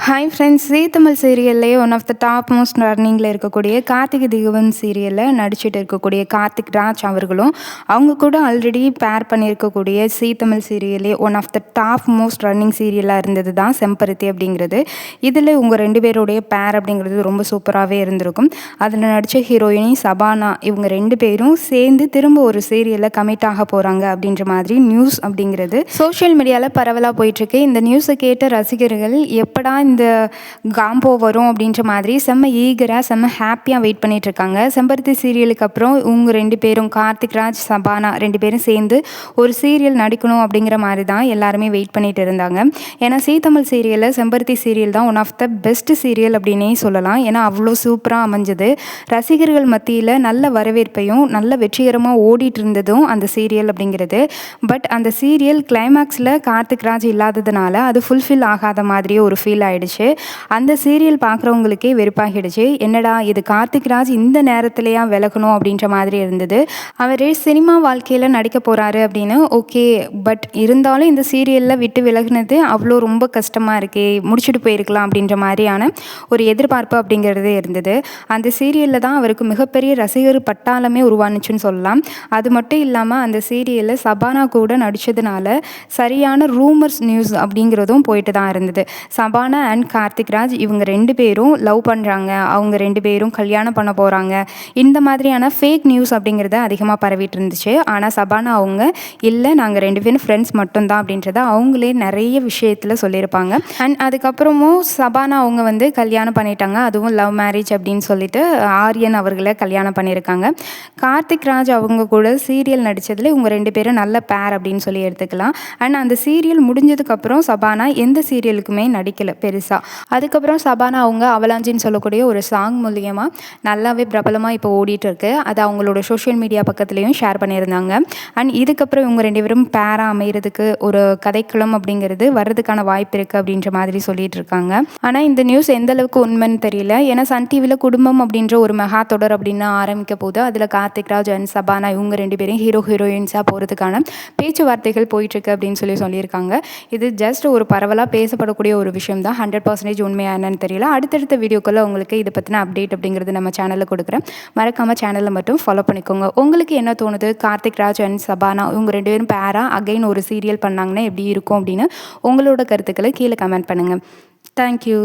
Hi friends, Zee Tamil சீரியல்லையே one of the top most ரன்னிங்கில் இருக்கக்கூடிய கார்த்திகை தீபன் சீரியலில் நடிச்சிட்டு இருக்கக்கூடிய கார்த்திக் ராஜ் அவர்களும் அவங்க கூட ஆல்ரெடி பேர் பண்ணியிருக்கக்கூடிய ஜீ தமிழ் சீரியல்லே one of the top most running சீரியலாக இருந்தது தான் செம்பருத்தி அப்படிங்கிறது. இதில் உங்கள் ரெண்டு பேருடைய பேர் அப்படிங்கிறது ரொம்ப சூப்பராகவே இருந்திருக்கும். அதில் நடித்த ஹீரோயினி சபானா இவங்க ரெண்டு பேரும் சேர்ந்து திரும்ப ஒரு சீரியலில் கமிட் ஆக போகிறாங்க அப்படின்ற மாதிரி நியூஸ் அப்படிங்கிறது சோஷியல் மீடியாவில் பரவலாக போயிட்டுருக்கு. இந்த நியூஸை கேட்ட ரசிகர்கள் எப்படா இந்த காம்போ வரும் அப்படின்ற மாதிரி செம்ம ஈகராக செம்ம ஹாப்பியாக வெயிட் பண்ணிகிட்ருக்காங்க. செம்பருத்தி சீரியலுக்கு அப்புறம் இவங்க ரெண்டு பேரும் கார்த்திக் ராஜ் சபானா ரெண்டு பேரும் சேர்ந்து ஒரு சீரியல் நடிக்கணும் அப்படிங்கிற மாதிரி தான் எல்லாருமே வெயிட் பண்ணிட்டு இருந்தாங்க. ஏன்னா ஜீ தமிழ் சீரியலில் செம்பருத்தி சீரியல் தான் one of the best serial அப்படின்னே சொல்லலாம். ஏன்னா அவ்வளோ சூப்பராக அமைஞ்சது. ரசிகர்கள் மத்தியில் நல்ல வரவேற்பையும் நல்ல வெற்றிகரமாக ஓடிட்டு இருந்ததும் அந்த சீரியல் அப்படிங்கிறது. பட் அந்த சீரியல் கிளைமேக்ஸில் கார்த்திக் ராஜ் இல்லாததுனால அது ஃபுல்ஃபில் ஆகாத மாதிரியே ஒரு ஃபீல் ஆகிடுச்சு. அந்த சீரியல் பார்க்குறவங்களுக்கே வெறுப்பாகிடுச்சு. என்னடா இது கார்த்திக் ராஜ் இந்த நேரத்துலையா விலகணும் அப்படின்ற மாதிரி இருந்தது. அவர் சினிமா வாழ்க்கையில் நடிக்க போகிறாரு அப்படின்னு ஓகே, பட் இருந்தாலும் இந்த சீரியலில் விட்டு விலகுனது அவ்வளோ ரொம்ப கஷ்டமாக இருக்கே, முடிச்சுட்டு போயிருக்கலாம் அப்படின்ற மாதிரியான ஒரு எதிர்பார்ப்பு அப்படிங்கிறது இருந்தது. அந்த சீரியலில் தான் அவருக்கு மிகப்பெரிய ரசிகர் பட்டாளமே உருவானுச்சுன்னு சொல்லலாம். அது மட்டும் இல்லாமல் அந்த சீரியலில் சபானா கூட நடித்ததுனால சரியான ரூமர்ஸ் நியூஸ் அப்படிங்கிறதும் போயிட்டு தான் இருந்தது. சபானா அண்ட் கார்த்திக் ராஜ் இவங்க ரெண்டு பேரும் லவ் பண்ணுறாங்க, அவங்க ரெண்டு பேரும் கல்யாணம் பண்ண போகிறாங்க, இந்த மாதிரியான ஃபேக் நியூஸ் அப்படிங்கிறத அதிகமாக பரவிட்டு இருந்துச்சு. ஆனால் சபானா அவங்க இல்லை, நாங்கள் ரெண்டு பேரும் ஃப்ரெண்ட்ஸ் மட்டும்தான் அப்படின்றத அவங்களே நிறைய விஷயத்தில் சொல்லியிருப்பாங்க. அண்ட் அதுக்கப்புறமும் சபானா அவங்க வந்து கல்யாணம் பண்ணிட்டாங்க, அதுவும் லவ் மேரேஜ் அப்படின்னு சொல்லிட்டு ஆரியன் அவர்களை கல்யாணம் பண்ணியிருக்காங்க. கார்த்திக் ராஜ் அவங்க கூட சீரியல் நடித்ததில் இவங்க ரெண்டு பேரும் நல்ல பேர் அப்படின்னு சொல்லி எடுத்துக்கலாம். அண்ட் அந்த சீரியல் முடிஞ்சதுக்கப்புறம் சபானா எந்த சீரியலுக்குமே நடிக்கலை பெருசாக. அதுக்கப்புறம் சபானா அவங்க அவலாஞ்சின்னு சொல்லக்கூடிய ஒரு சாங் மூலியமாக நல்லாவே பிரபலமாக இப்போ ஓடிட்டு இருக்கு. அது அவங்களோட சோஷியல் மீடியா பக்கத்துலேயும் ஷேர் பண்ணியிருந்தாங்க. அண்ட் இதுக்கப்புறம் இவங்க ரெண்டு பேரும் பேராக அமைகிறதுக்கு ஒரு கதைக்களம் அப்படிங்கிறது வர்றதுக்கான வாய்ப்பு இருக்குது அப்படின்ற மாதிரி சொல்லிட்டு இருக்காங்க. ஆனால் இந்த நியூஸ் எந்த அளவுக்கு உண்மைன்னு தெரியல. ஏன்னா சன் டிவியில் குடும்பம் அப்படின்ற ஒரு மெகா தொடர் அப்படின்னு ஆரம்பிக்க போது அதில் கார்த்திக் ராஜ் அண்ட் சபானா இவங்க ரெண்டு பேரும் ஹீரோயின்ஸாக போகிறதுக்கான பேச்சுவார்த்தைகள் போயிட்டுருக்கு அப்படின்னு சொல்லியிருக்காங்க. இது ஜஸ்ட் ஒரு பரவலாக பேசப்படக்கூடிய ஒரு விஷயம் தான். 100% உண்மையாக என்னன்னு தெரியல. அடுத்தடுத்த வீடியோக்குள்ளே உங்களுக்கு இதை பற்றின அப்டேட் அப்படிங்கிறது நம்ம சேனலில் கொடுக்குறேன். மறக்காமல் சேனலில் மட்டும் ஃபாலோ பண்ணிக்கோங்க. உங்களுக்கு என்ன தோணுது? கார்த்திக் ராஜ் அண்ட் சபானா இவங்க ரெண்டு பேரும் பேராக அகைன் ஒரு சீரியல் பண்ணாங்கன்னா எப்படி இருக்கும் அப்படின்னு உங்களோட கருத்துக்களை கீழே கமெண்ட் பண்ணுங்கள். தேங்க்யூ.